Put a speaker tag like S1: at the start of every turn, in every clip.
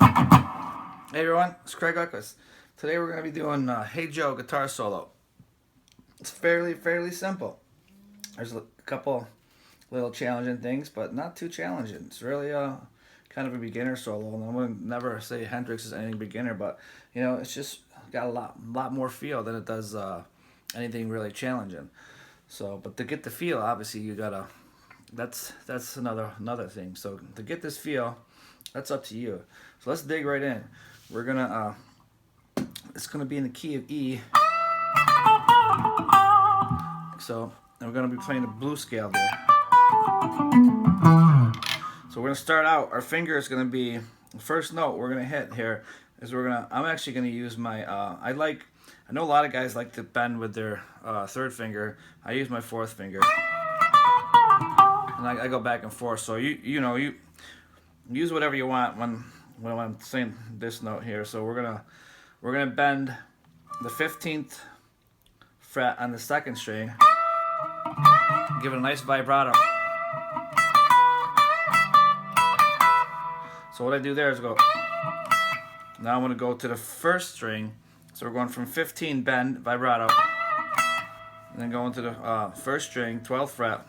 S1: Hey everyone, it's Craig Wreckless. Today we're going to be doing Hey Joe guitar solo. It's fairly simple. There's a couple little challenging things, but not too challenging. It's really kind of a beginner solo, and I would never say Hendrix is anything beginner, but you know, it's just got a lot more feel than it does anything really challenging. So, but to get the feel, obviously you gotta. That's another thing. So to get this feel, that's up to you. So let's dig right in. We're gonna it's gonna be in the key of E. So and we're gonna be playing the blues scale there. So we're gonna start out. Our finger is gonna be the first note we're gonna hit here is I'm actually gonna use my I know a lot of guys like to bend with their third finger. I use my fourth finger. And I go back and forth. So you use whatever you want when I'm saying this note here. So we're gonna bend the 15th fret on the second string, give it a nice vibrato. So what I do there is go. Now I'm gonna go to the first string. So we're going from 15 bend vibrato, and then going to the first string, 12th fret.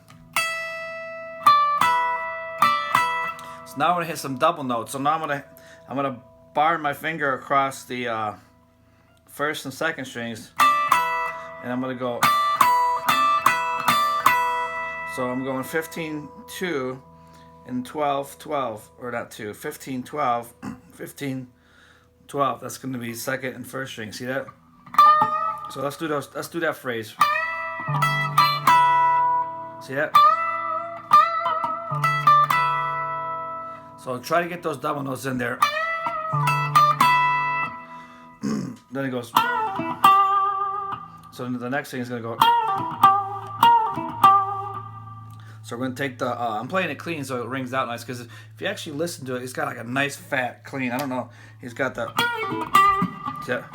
S1: So now I'm gonna hit some double notes. So now I'm gonna bar my finger across the first and second strings, and I'm gonna go. So I'm going 15, 2, and 12, 12, or not 2, 15, 12, 15, 12. That's gonna be second and first string. See that? So let's do those. Let's do that phrase. See that? So try to get those double notes in there. Then it goes. So the next thing is gonna go. So we're gonna take the. I'm playing it clean, so it rings out nice. Because if you actually listen to it, it's got like a nice fat clean. I don't know. He's got the. Yeah.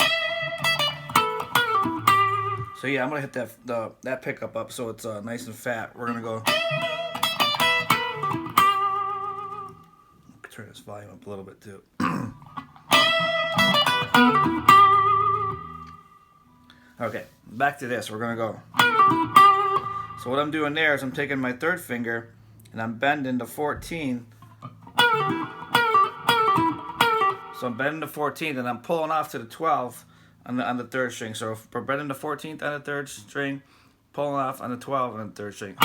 S1: So yeah, I'm gonna hit that pickup up so it's nice and fat. We're gonna go. Turn this volume up a little bit too. Okay, back to this. We're gonna go. So what I'm doing there is I'm taking my third finger and I'm bending to 14. So I'm bending to 14th and I'm pulling off to the 12th on the third string. So if we're bending to 14th on the third string, pulling off on the 12th on the third string.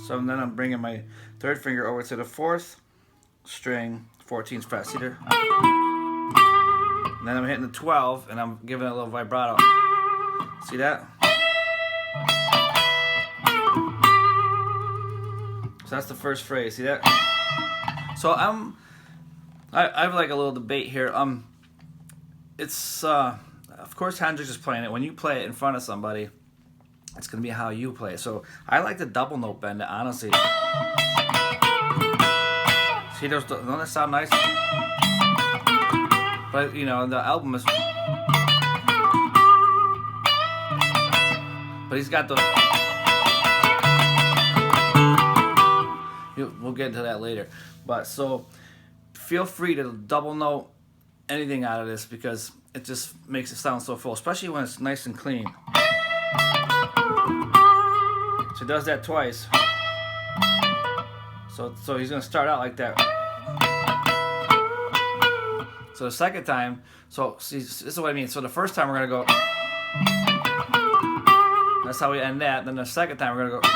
S1: So then I'm bringing my third finger over to the fourth string, 14th fret. See there? And then I'm hitting the 12 and I'm giving it a little vibrato. See that? So that's the first phrase. See that? So I have like a little debate here. It's of course Hendrix is playing it. When you play it in front of somebody, it's gonna be how you play it. So I like the double note bend it, honestly. See those? Don't that sound nice? But you know the album is. But he's got the. We'll get into that later. But so feel free to double note anything out of this because it just makes it sound so full, especially when it's nice and clean. So he does that twice. So he's gonna start out like that. So the second time, so see, this is what I mean. So the first time we're gonna go. That's how we end that. Then the second time we're gonna go.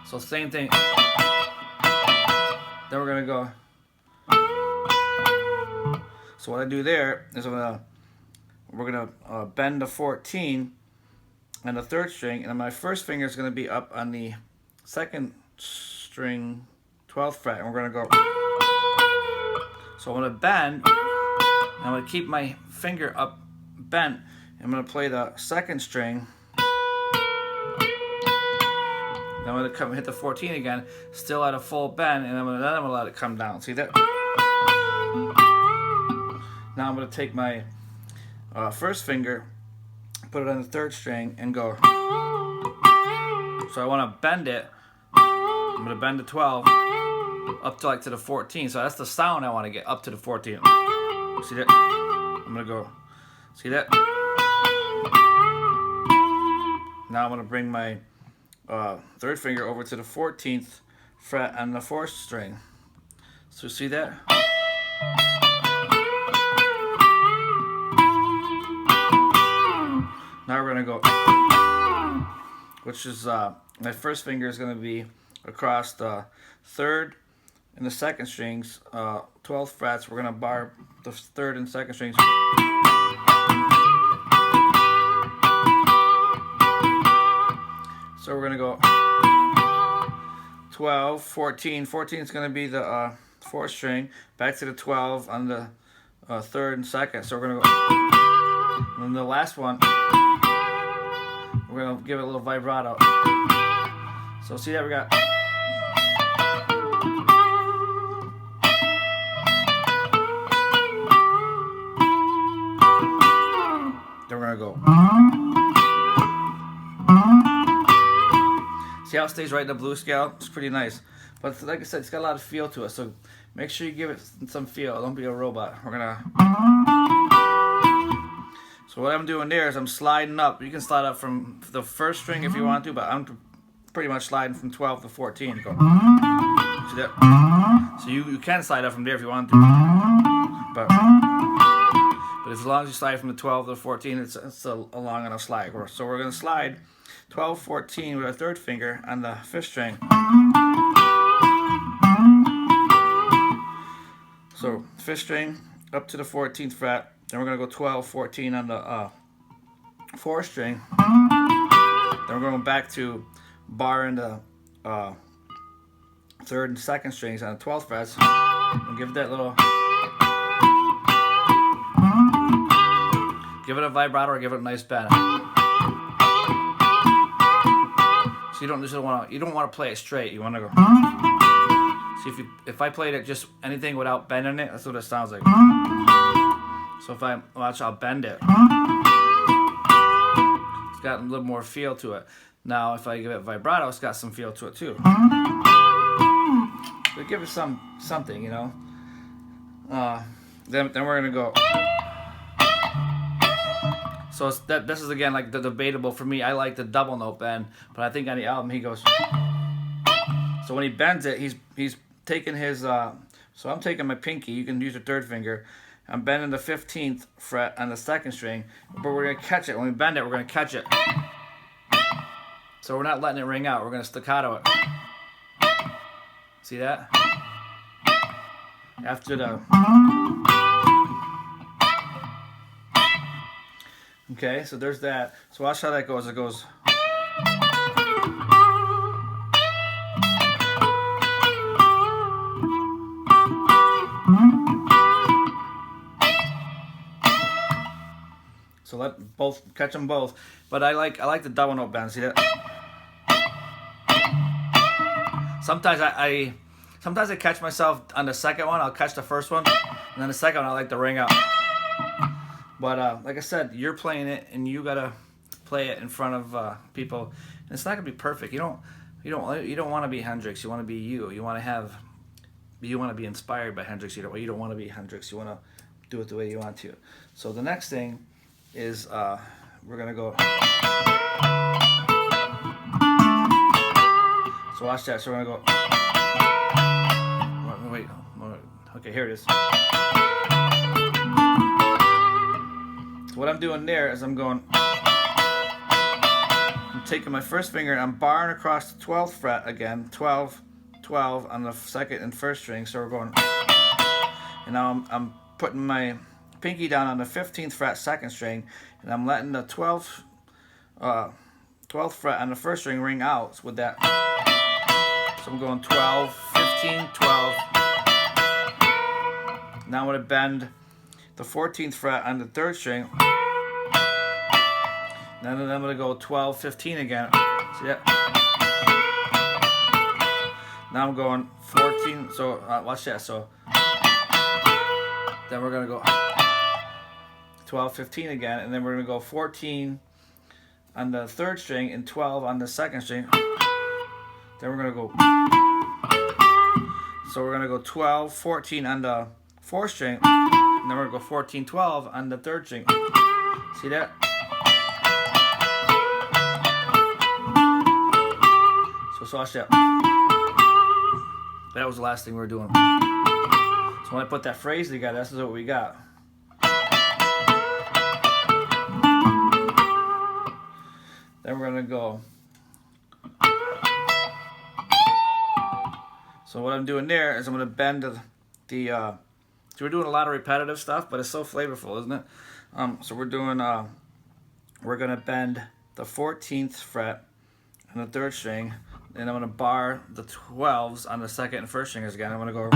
S1: So same thing. Then we're gonna go. So what I do there is we're gonna bend to 14 on the third string, and then my first finger is gonna be up on the second string, 12th fret, and we're gonna go. So I'm gonna bend, and I'm gonna keep my finger up bent. I'm gonna play the second string. Then I'm gonna come hit the 14 again, still at a full bend, and then I'm gonna let it come down. See that? Now I'm gonna take my first finger, put it on the third string, and go. So I want to bend it. I'm gonna bend to 12. up to like to the 14. So that's the sound I want to get, up to the 14. See that? I'm gonna go. See that? Now I'm gonna bring my third finger over to the 14th fret on the 4th string. So see that? Now we're gonna go, which is my first finger is gonna be across the 3rd and the 2nd strings, 12th frets. We're gonna bar the 3rd and 2nd strings. So we're gonna go 12, 14. 14 is gonna be the 4th string, back to the 12 on the 3rd and 2nd. So we're gonna go, and the last one, we're gonna give it a little vibrato. So see that we got. Then we're gonna go. See how it stays right in the blues scale? It's pretty nice. But like I said, it's got a lot of feel to it. So make sure you give it some feel. Don't be a robot. We're gonna. So what I'm doing there is I'm sliding up. You can slide up from the 1st string if you want to, but I'm pretty much sliding from 12 to 14. Go. See that? So you can slide up from there if you want to. But as long as you slide from the 12 to the 14, it's a long enough slide. So we're going to slide 12, 14 with our 3rd finger on the 5th string. So 5th string up to the 14th fret. Then we're going to go 12, 14 on the 4th string. Then we're going back to bar in the 3rd and 2nd strings on the 12th frets. And give that little, give it a vibrato or give it a nice bend. So you don't want to play it straight. You want to go. See if I played it just anything without bending it, that's what it sounds like. So if I watch, I'll bend it. It's got a little more feel to it. Now if I give it vibrato, it's got some feel to it too. So give it something, you know. Then we're gonna go. So this is again like the debatable for me. I like the double note bend, but I think on the album he goes. So when he bends it, he's taking his. So I'm taking my pinky. You can use your 3rd finger. I'm bending the 15th fret on the 2nd string, but we're gonna catch it. When we bend it, we're gonna catch it. So we're not letting it ring out. We're gonna staccato it. See that? After the. Okay, so there's that. So watch how that goes. It goes. So let catch them both. But I like the double note bend. See that? Sometimes I catch myself on the 2nd one. I'll catch the 1st one, and then the 2nd one I like to ring out. But like I said, you're playing it, and you gotta play it in front of people. And it's not gonna be perfect. You don't want to be Hendrix. You want to be you. You want to be inspired by Hendrix. You don't want to be Hendrix. You want to do it the way you want to. So the next thing is we're gonna go. So watch that. So we're gonna go. Wait. Okay, here it is. So what I'm doing there is I'm taking my 1st finger and I'm barring across the 12th fret again, 12 on the 2nd and 1st string. So we're going, and now I'm putting my pinky down on the 15th fret 2nd string, and I'm letting the 12th fret on the 1st string ring out with that. So I'm going 12, 15, 12. Now I'm going to bend the 14th fret on the 3rd string. Then I'm going to go 12, 15 again. See that? Now I'm going 14. So watch that. So then we're going to go 12, 15 again, and then we're going to go 14 on the 3rd string and 12 on the 2nd string. Then we're going to go. So we're gonna go 12, 14 on the 4th string, and then we're gonna go 14, 12 on the 3rd string. See that? So watch that. That was the last thing we were doing. So when I put that phrase together, this is what we got. Then we're gonna go. So what I'm doing there is I'm gonna bend so we're doing a lot of repetitive stuff, but it's so flavorful, isn't it? So we're doing we're gonna bend the 14th fret on the 3rd string, and I'm gonna bar the 12s on the 2nd and 1st strings again. I'm gonna go.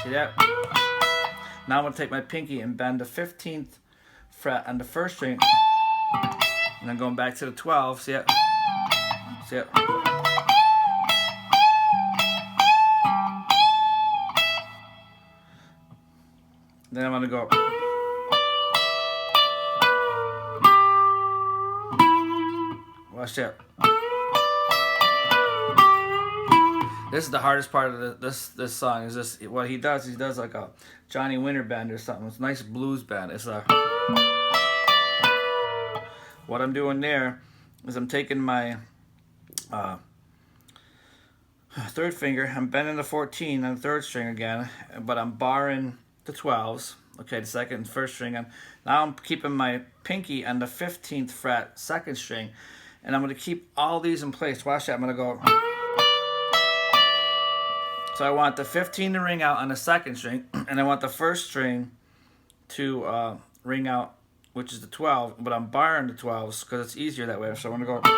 S1: See that? Now I'm gonna take my pinky and bend the 15th fret on the 1st string, and then going back to the 12. See it? See it? Then I'm gonna go. Watch that. This is the hardest part of this song. Is this what he does? He does like a Johnny Winter bend or something. It's a nice blues bend. It's a. What I'm doing there is I'm taking my 3rd finger. I'm bending the 14 on the 3rd string again, but I'm barring the 12s. Okay, the 2nd and 1st string. Now I'm keeping my pinky on the 15th fret, 2nd string, and I'm going to keep all these in place. Watch that. I'm going to go. So I want the 15 to ring out on the 2nd string, and I want the 1st string to ring out, which is the 12, but I'm barring the 12s because it's easier that way. So I'm going to go.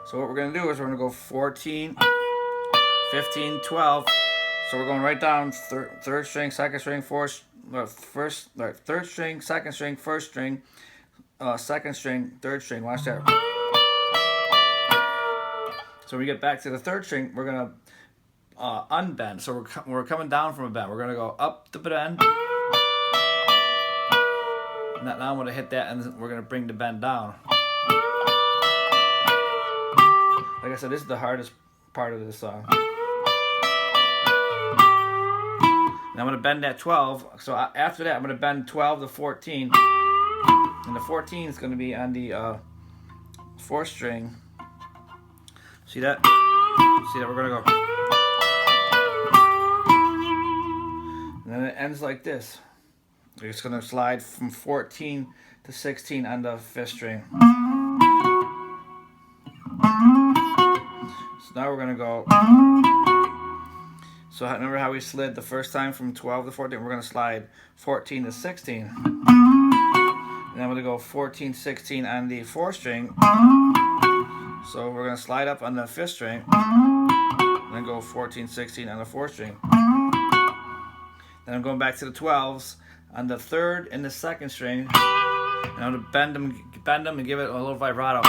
S1: So what we're going to do is we're going to go 14, 15, 12. So we're going right down 3rd string, 2nd string, 3rd string, 2nd string, 1st string, 2nd string, 3rd string. Watch that. So when we get back to the 3rd string, we're gonna unbend. So we're coming down from a bend. We're gonna go up the bend. Now I'm gonna hit that, and we're gonna bring the bend down. Like I said, this is the hardest part of this song. And I'm gonna bend that 12. So after that, I'm gonna bend 12 to 14, and the 14 is gonna be on the 4th string. See that? See that? We're gonna go. And then it ends like this. We're just gonna slide from 14 to 16 on the 5th string. So now we're gonna go. So remember how we slid the first time from 12 to 14? We're gonna slide 14 to 16. And then I'm gonna go 14, 16 on the 4th string. So we're gonna slide up on the 5th string, and then go 14, 16 on the 4th string. Then I'm going back to the 12s on the 3rd and the 2nd string, and I'm gonna bend them and give it a little vibrato.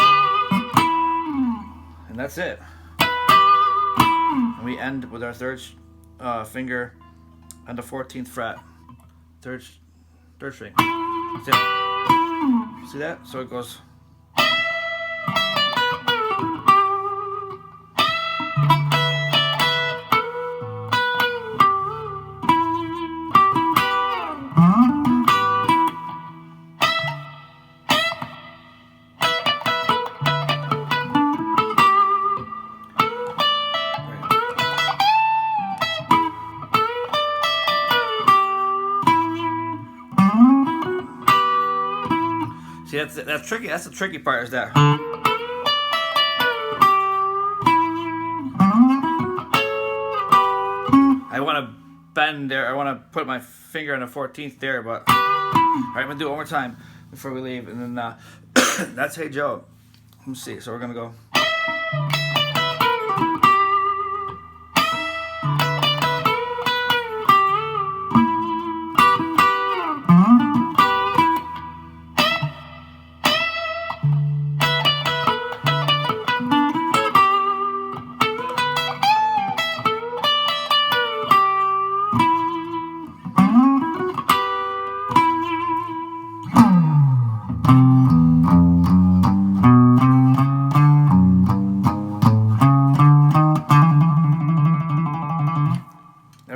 S1: And that's it. And we end with our 3rd finger on the 14th fret, 3rd string. That's it. See that? So it goes. See, that's tricky. That's the tricky part, is that. I want to bend there. I want to put my finger on the 14th there, but all right, I'm gonna do it one more time before we leave, and then that's Hey Joe. Let's see. So we're gonna go.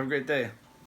S1: Have a great day.